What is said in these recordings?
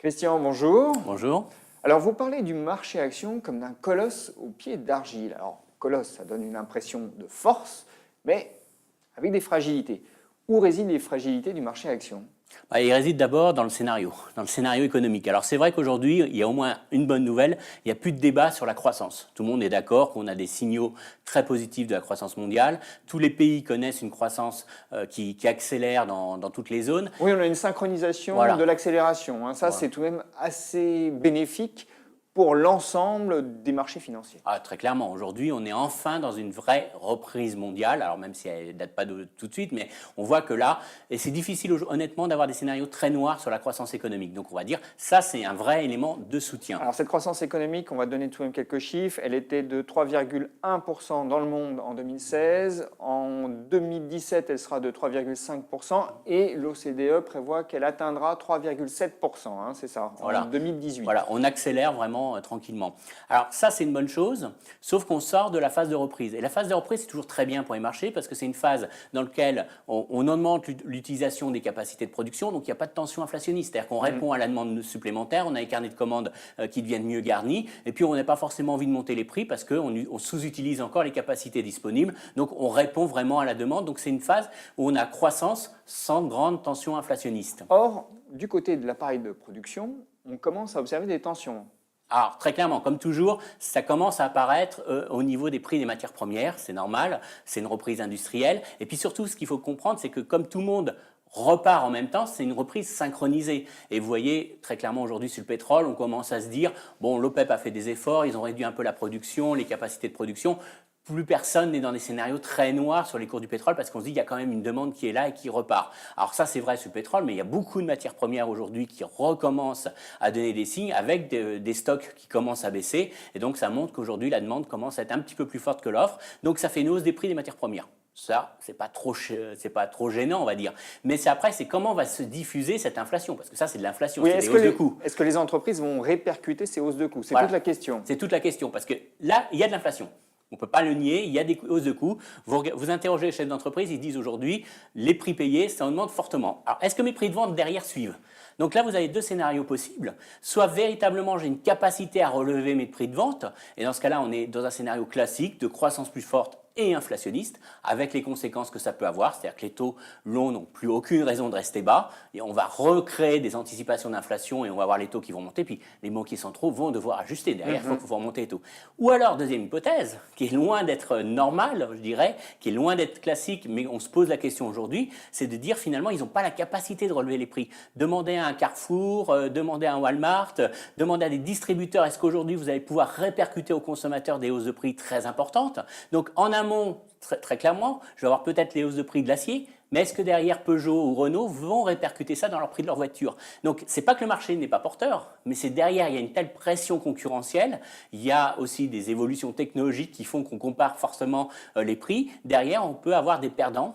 Christian, bonjour. Bonjour. Alors, vous parlez du marché action comme d'un colosse aux pieds d'argile. Alors, colosse, ça donne une impression de force, mais avec des fragilités. Où résident les fragilités du marché action? Il réside d'abord dans le scénario économique. Alors c'est vrai qu'aujourd'hui, il y a au moins une bonne nouvelle, il n'y a plus de débat sur la croissance. Tout le monde est d'accord qu'on a des signaux très positifs de la croissance mondiale. Tous les pays connaissent une croissance qui accélère dans toutes les zones. Oui, on a une synchronisation Voilà. de l'accélération. Ça, Voilà. c'est tout de même assez bénéfique pour l'ensemble des marchés financiers. Très clairement, aujourd'hui, on est enfin dans une vraie reprise mondiale, alors même si elle ne date pas de tout de suite, mais on voit que là, et c'est difficile honnêtement d'avoir des scénarios très noirs sur la croissance économique. Donc on va dire, ça c'est un vrai élément de soutien. Alors cette croissance économique, on va donner tout de même quelques chiffres, elle était de 3,1% dans le monde en 2016, en 2017 elle sera de 3,5% et l'OCDE prévoit qu'elle atteindra 3,7%, c'est ça, Voilà. en 2018. Voilà, on accélère vraiment tranquillement. Alors ça c'est une bonne chose, sauf qu'on sort de la phase de reprise. Et la phase de reprise c'est toujours très bien pour les marchés parce que c'est une phase dans laquelle on augmente l'utilisation des capacités de production, donc il n'y a pas de tension inflationniste, c'est-à-dire qu'on répond à la demande supplémentaire, on a des carnets de commandes qui deviennent mieux garnis, et puis on n'a pas forcément envie de monter les prix parce qu'on sous-utilise encore les capacités disponibles, donc on répond vraiment à la demande, donc c'est une phase où on a croissance sans grande tension inflationniste. Or, du côté de l'appareil de production, on commence à observer des tensions. Alors, très clairement, comme toujours, ça commence à apparaître au niveau des prix des matières premières, c'est normal, c'est une reprise industrielle. Et puis surtout, ce qu'il faut comprendre, c'est que comme tout le monde repart en même temps, c'est une reprise synchronisée. Et vous voyez, très clairement aujourd'hui sur le pétrole, on commence à se dire, bon, l'OPEP a fait des efforts, ils ont réduit un peu la production, les capacités de production. Plus personne n'est dans des scénarios très noirs sur les cours du pétrole parce qu'on se dit qu'il y a quand même une demande qui est là et qui repart. Alors ça c'est vrai sur le pétrole, mais il y a beaucoup de matières premières aujourd'hui qui recommencent à donner des signes avec des stocks qui commencent à baisser et donc ça montre qu'aujourd'hui la demande commence à être un petit peu plus forte que l'offre. Donc ça fait une hausse des prix des matières premières. Ça, c'est pas trop gênant, on va dire. Mais après, c'est comment va se diffuser cette inflation, parce que ça, c'est de l'inflation, Oui, c'est des hausses de coûts. Est-ce que les entreprises vont répercuter ces hausses de coûts? C'est Voilà. toute la question. C'est toute la question, parce que là, il y a de l'inflation. On ne peut pas le nier, il y a des hausses de coûts. Vous interrogez les chefs d'entreprise, ils disent aujourd'hui, les prix payés, ça augmente fortement. Alors, est-ce que mes prix de vente derrière suivent? Donc là, vous avez deux scénarios possibles. Soit véritablement, j'ai une capacité à relever mes prix de vente, et dans ce cas-là, on est dans un scénario classique de croissance plus forte et inflationniste, avec les conséquences que ça peut avoir, c'est-à-dire que les taux longs n'ont plus aucune raison de rester bas, et on va recréer des anticipations d'inflation et on va avoir les taux qui vont monter, puis les banquiers centraux vont devoir ajuster, derrière il faut pouvoir monter les taux. Ou alors, deuxième hypothèse, qui est loin d'être normale, je dirais, qui est loin d'être classique, mais on se pose la question aujourd'hui, c'est de dire finalement, ils n'ont pas la capacité de relever les prix. Demandez à un Carrefour, demandez à un Walmart, demandez à des distributeurs, est-ce qu'aujourd'hui vous allez pouvoir répercuter aux consommateurs des hausses de prix très importantes? Donc en amont, très clairement, je vais avoir peut-être les hausses de prix de l'acier, mais est-ce que derrière Peugeot ou Renault vont répercuter ça dans leur prix de leur voiture? Donc c'est pas que le marché n'est pas porteur, mais c'est derrière, il y a une telle pression concurrentielle, il y a aussi des évolutions technologiques qui font qu'on compare forcément les prix. Derrière, on peut avoir des perdants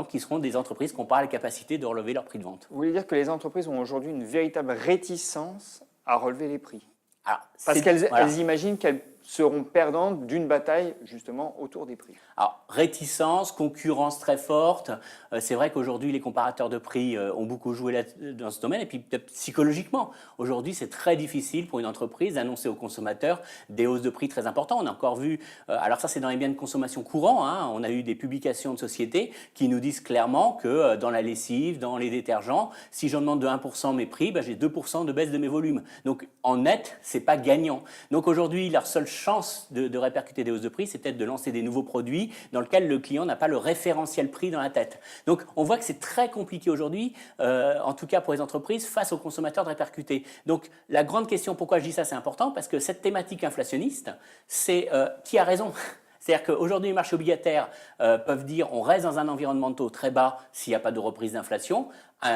qui seront des entreprises qui n'ont pas la capacité de relever leur prix de vente. Vous voulez dire que les entreprises ont aujourd'hui une véritable réticence à relever les prix? Alors, parce qu'elles imaginent qu'elles seront perdantes d'une bataille justement autour des prix. Alors, réticence, concurrence très forte. C'est vrai qu'aujourd'hui, les comparateurs de prix ont beaucoup joué dans ce domaine. Et puis, peut-être psychologiquement, aujourd'hui, c'est très difficile pour une entreprise d'annoncer aux consommateurs des hausses de prix très importantes. On a encore vu, alors ça, c'est dans les biens de consommation courants. On a eu des publications de sociétés qui nous disent clairement que dans la lessive, dans les détergents, si j'augmente de 1% mes prix, j'ai 2% de baisse de mes volumes. Donc, en net, c'est pas gagnant. Donc, aujourd'hui, leur seule chance de répercuter des hausses de prix, c'est peut-être de lancer des nouveaux produits dans lequel le client n'a pas le référentiel prix dans la tête. Donc on voit que c'est très compliqué aujourd'hui, en tout cas pour les entreprises, face aux consommateurs de répercuter. Donc la grande question, pourquoi je dis ça, c'est important, parce que cette thématique inflationniste, c'est qui a raison? C'est-à-dire qu'aujourd'hui, les marchés obligataires peuvent dire on reste dans un environnement de taux très bas s'il n'y a pas de reprise d'inflation,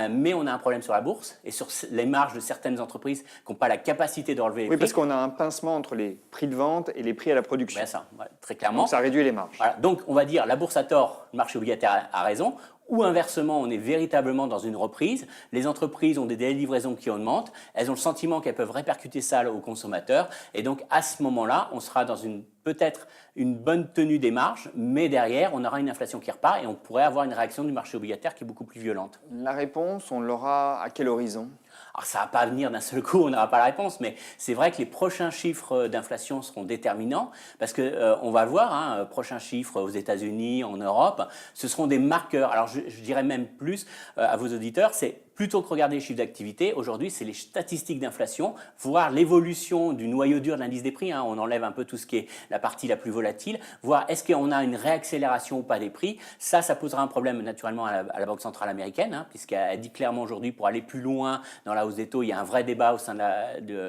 mais on a un problème sur la bourse et sur les marges de certaines entreprises qui n'ont pas la capacité de relever les prix. Oui, parce qu'on a un pincement entre les prix de vente et les prix à la production. Ben ça, voilà, très clairement. Donc ça réduit les marges. Voilà, donc on va dire la bourse a tort, le marché obligataire a raison. Ou inversement, on est véritablement dans une reprise. Les entreprises ont des délais de livraison qui augmentent. Elles ont le sentiment qu'elles peuvent répercuter ça aux consommateurs. Et donc, à ce moment-là, on sera dans peut-être une bonne tenue des marges, mais derrière, on aura une inflation qui repart et on pourrait avoir une réaction du marché obligataire qui est beaucoup plus violente. La réponse, on l'aura à quel horizon? Alors ça ne va pas venir d'un seul coup, on n'aura pas la réponse, mais c'est vrai que les prochains chiffres d'inflation seront déterminants parce que on va le voir, hein, prochains chiffres aux États-Unis, en Europe, ce seront des marqueurs. Alors je dirais même plus à vos auditeurs, c'est plutôt que regarder les chiffres d'activité, aujourd'hui, c'est les statistiques d'inflation, voir l'évolution du noyau dur de l'indice des prix. Hein, on enlève un peu tout ce qui est la partie la plus volatile, voir est-ce qu'on a une réaccélération ou pas des prix. Ça posera un problème naturellement à la Banque centrale américaine, hein, puisqu'elle dit clairement aujourd'hui, pour aller plus loin dans la hausse des taux, il y a un vrai débat au sein de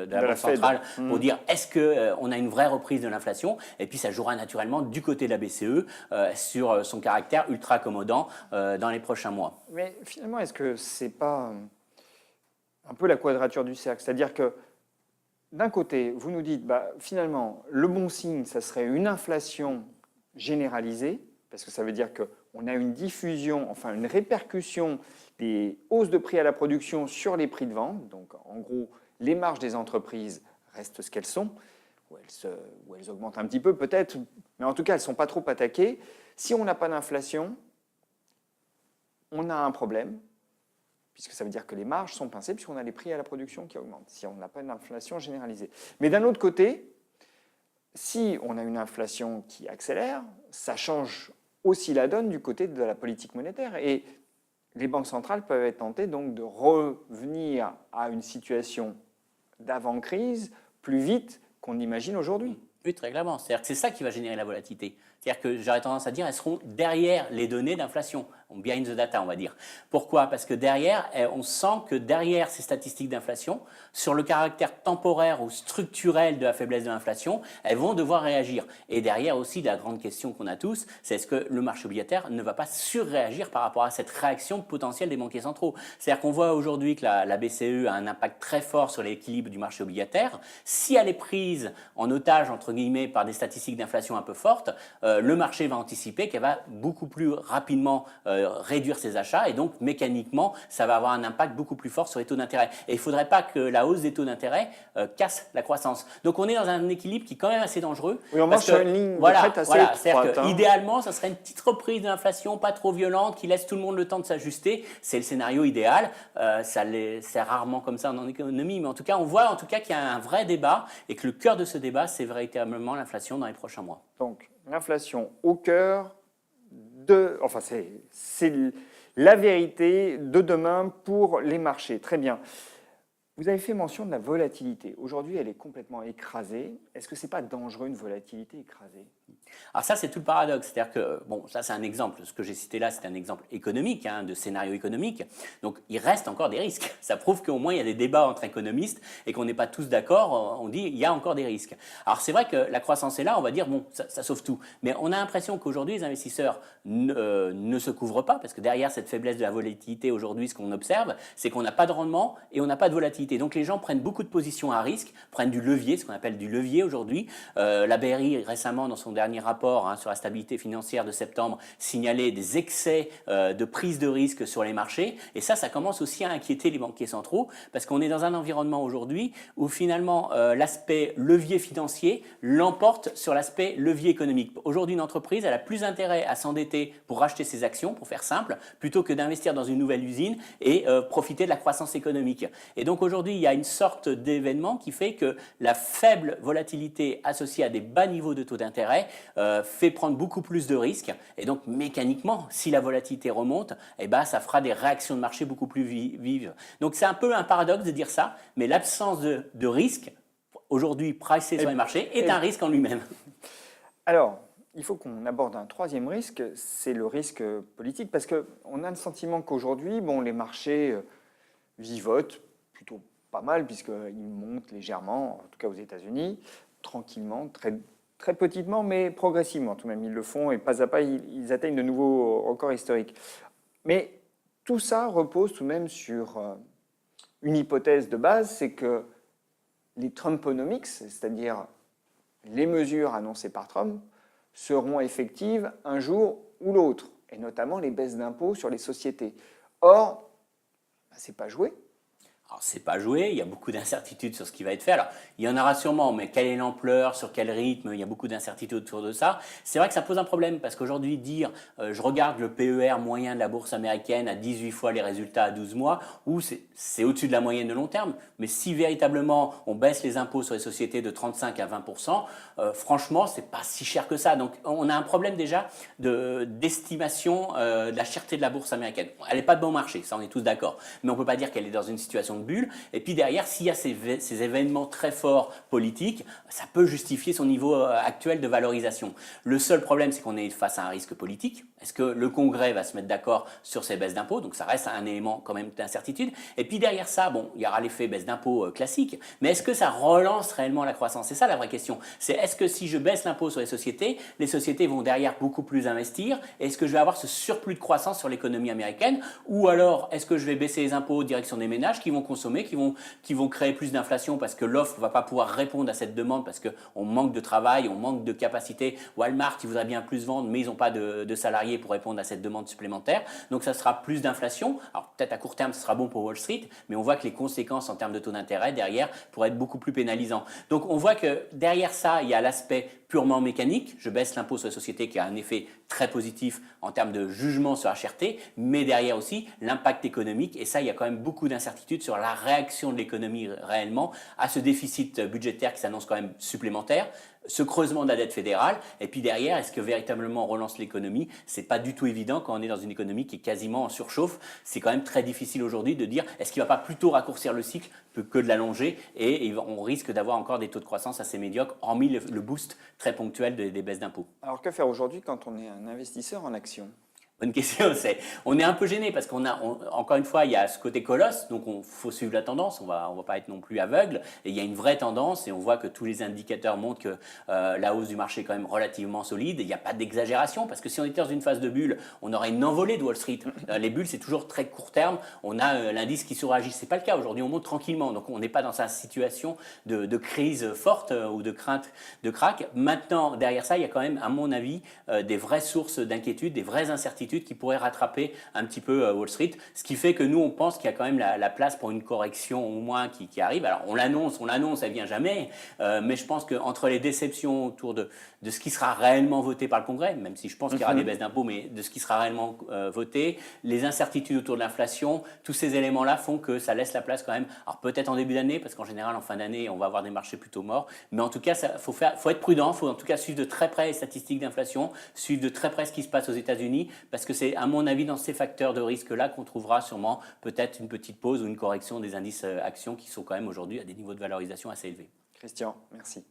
la Banque centrale pour dire est-ce qu'on a une vraie reprise de l'inflation. Et puis ça jouera naturellement du côté de la BCE sur son caractère ultra accommodant dans les prochains mois. Mais finalement, est-ce que c'est pas un peu la quadrature du cercle? C'est-à-dire que d'un côté, vous nous dites, finalement, le bon signe, ça serait une inflation généralisée, parce que ça veut dire qu'on a une diffusion, enfin une répercussion des hausses de prix à la production sur les prix de vente. Donc, en gros, les marges des entreprises restent ce qu'elles sont, ou elles augmentent un petit peu peut-être, mais en tout cas, elles ne sont pas trop attaquées. Si on n'a pas d'inflation, on a un problème, puisque ça veut dire que les marges sont pincées, puisqu'on a les prix à la production qui augmentent, si on n'a pas d'inflation généralisée. Mais d'un autre côté, si on a une inflation qui accélère, ça change aussi la donne du côté de la politique monétaire. Et les banques centrales peuvent être tentées donc de revenir à une situation d'avant-crise plus vite qu'on imagine aujourd'hui. Oui, très clairement. C'est-à-dire que c'est ça qui va générer la volatilité. C'est-à-dire que j'aurais tendance à dire elles seront derrière les données d'inflation, behind the data, on va dire. Pourquoi? Parce que derrière, on sent que derrière ces statistiques d'inflation, sur le caractère temporaire ou structurel de la faiblesse de l'inflation, elles vont devoir réagir. Et derrière aussi, la grande question qu'on a tous, c'est est-ce que le marché obligataire ne va pas surréagir par rapport à cette réaction potentielle des banquiers centraux? C'est-à-dire qu'on voit aujourd'hui que la BCE a un impact très fort sur l'équilibre du marché obligataire. Si elle est prise en otage, entre guillemets, par des statistiques d'inflation un peu fortes, le marché va anticiper qu'elle va beaucoup plus rapidement réduire ses achats et donc mécaniquement, ça va avoir un impact beaucoup plus fort sur les taux d'intérêt. Et il ne faudrait pas que la hausse des taux d'intérêt casse la croissance. Donc on est dans un équilibre qui est quand même assez dangereux. Oui, on marche sur une ligne de crête assez étroite. Idéalement, ça serait une petite reprise de l'inflation, pas trop violente, qui laisse tout le monde le temps de s'ajuster. C'est le scénario idéal. C'est rarement comme ça en économie, mais en tout cas, on voit en tout cas qu'il y a un vrai débat et que le cœur de ce débat, c'est véritablement l'inflation dans les prochains mois. Donc, l'inflation au cœur de... Enfin, c'est la vérité de demain pour les marchés. Très bien. Vous avez fait mention de la volatilité. Aujourd'hui, elle est complètement écrasée. Est-ce que ce n'est pas dangereux, une volatilité écrasée? Alors ça, c'est tout le paradoxe. C'est-à-dire que, bon, ça c'est un exemple. Ce que j'ai cité là, c'est un exemple économique, hein, de scénario économique. Donc il reste encore des risques. Ça prouve qu'au moins il y a des débats entre économistes et qu'on n'est pas tous d'accord. On dit il y a encore des risques. Alors c'est vrai que la croissance est là, on va dire, bon, ça sauve tout. Mais on a l'impression qu'aujourd'hui, les investisseurs ne se couvrent pas parce que derrière cette faiblesse de la volatilité, aujourd'hui, ce qu'on observe, c'est qu'on n'a pas de rendement et on n'a pas de volatilité. Donc les gens prennent beaucoup de positions à risque, prennent du levier, ce qu'on appelle du levier aujourd'hui. La BRI récemment, dans son dernier rapport sur la stabilité financière de septembre, signalait des excès de prise de risque sur les marchés. Et ça commence aussi à inquiéter les banquiers centraux parce qu'on est dans un environnement aujourd'hui où finalement l'aspect levier financier l'emporte sur l'aspect levier économique. Aujourd'hui, une entreprise, elle a plus intérêt à s'endetter pour racheter ses actions, pour faire simple, plutôt que d'investir dans une nouvelle usine et profiter de la croissance économique. Et donc aujourd'hui, il y a une sorte d'événement qui fait que la faible volatilité associée à des bas niveaux de taux d'intérêt fait prendre beaucoup plus de risques. Et donc mécaniquement, si la volatilité remonte, eh ben, ça fera des réactions de marché beaucoup plus vives. Donc c'est un peu un paradoxe de dire ça, mais l'absence de risque, aujourd'hui pricé sur les marchés, est un risque en lui-même. Alors, il faut qu'on aborde un troisième risque, c'est le risque politique, parce qu'on a le sentiment qu'aujourd'hui, les marchés vivotent plutôt pas mal, puisqu'ils montent légèrement, en tout cas aux États-Unis, tranquillement, très petitement, mais progressivement. Tout de même, ils le font et pas à pas, ils atteignent de nouveaux records historiques. Mais tout ça repose tout de même sur une hypothèse de base, c'est que les Trumponomics, c'est-à-dire les mesures annoncées par Trump, seront effectives un jour ou l'autre, et notamment les baisses d'impôts sur les sociétés. Or, ce n'est pas joué. Alors, c'est pas joué, il y a beaucoup d'incertitudes sur ce qui va être fait. Alors, il y en aura sûrement, mais quelle est l'ampleur, sur quel rythme, il y a beaucoup d'incertitudes autour de ça. C'est vrai que ça pose un problème, parce qu'aujourd'hui, dire je regarde le PER moyen de la bourse américaine à 18 fois les résultats à 12 mois, ou c'est au-dessus de la moyenne de long terme, mais si véritablement on baisse les impôts sur les sociétés de 35 à 20%, franchement, c'est pas si cher que ça. Donc, on a un problème déjà d'estimation de la cherté de la bourse américaine. Elle n'est pas de bon marché, ça on est tous d'accord, mais on ne peut pas dire qu'elle est dans une situation de bulle. Et puis derrière, s'il y a ces événements très forts politiques, ça peut justifier son niveau actuel de valorisation. Le seul problème, c'est qu'on est face à un risque politique. Est-ce que le Congrès va se mettre d'accord sur ces baisses d'impôts? Donc ça reste un élément quand même d'incertitude. Et puis derrière ça, bon, il y aura l'effet baisse d'impôts classique, mais est-ce que ça relance réellement la croissance? C'est ça la vraie question. C'est est-ce que si je baisse l'impôt sur les sociétés vont derrière beaucoup plus investir? Est-ce que je vais avoir ce surplus de croissance sur l'économie américaine? Ou alors est-ce que je vais baisser les impôts en direction des ménages qui vont consommer, qui vont créer plus d'inflation parce que l'offre ne va pas pouvoir répondre à cette demande parce qu'on manque de travail, on manque de capacité. Walmart, ils voudraient bien plus vendre, mais ils n'ont pas de salariés pour répondre à cette demande supplémentaire. Donc ça sera plus d'inflation. Alors peut-être à court terme, ce sera bon pour Wall Street, mais on voit que les conséquences en termes de taux d'intérêt derrière pourraient être beaucoup plus pénalisants. Donc on voit que derrière ça, il y a l'aspect purement mécanique. Je baisse l'impôt sur les sociétés qui a un effet très positif en termes de jugement sur la cherté, mais derrière aussi l'impact économique. Et ça, il y a quand même beaucoup d'incertitudes sur la réaction de l'économie réellement à ce déficit budgétaire qui s'annonce quand même supplémentaire, ce creusement de la dette fédérale, et puis derrière, est-ce que véritablement on relance l'économie? C'est pas du tout évident quand on est dans une économie qui est quasiment en surchauffe. C'est quand même très difficile aujourd'hui de dire est-ce qu'il ne va pas plutôt raccourcir le cycle que de l'allonger, et on risque d'avoir encore des taux de croissance assez médiocres, hormis le boost très ponctuel des baisses d'impôts. Alors que faire aujourd'hui quand on est un investisseur en actions? Bonne question. On est un peu gêné parce encore une fois, il y a ce côté colosse, donc il faut suivre la tendance, on va pas être non plus aveugle, et il y a une vraie tendance, et on voit que tous les indicateurs montrent que la hausse du marché est quand même relativement solide, et il n'y a pas d'exagération, parce que si on était dans une phase de bulle, on aurait une envolée de Wall Street. Les bulles, c'est toujours très court terme, on a l'indice qui suragit, c'est pas le cas aujourd'hui, on monte tranquillement, donc on n'est pas dans une situation de crise forte ou de crainte de krach. Maintenant, derrière ça, il y a quand même, à mon avis, des vraies sources d'inquiétude, des vraies incertitudes qui pourraient rattraper un petit peu Wall Street, ce qui fait que nous on pense qu'il y a quand même la place pour une correction au moins qui arrive. Alors on l'annonce, elle vient jamais, mais je pense qu'entre les déceptions autour de ce qui sera réellement voté par le Congrès, même si je pense qu'il y aura des baisses d'impôts, mais de ce qui sera réellement voté, les incertitudes autour de l'inflation, tous ces éléments-là font que ça laisse la place quand même, alors peut-être en début d'année, parce qu'en général en fin d'année on va avoir des marchés plutôt morts, mais en tout cas faut être prudent, il faut en tout cas suivre de très près les statistiques d'inflation, suivre de très près ce qui se passe aux États-Unis, parce que c'est à mon avis dans ces facteurs de risque-là qu'on trouvera sûrement peut-être une petite pause ou une correction des indices actions qui sont quand même aujourd'hui à des niveaux de valorisation assez élevés. Christian, merci.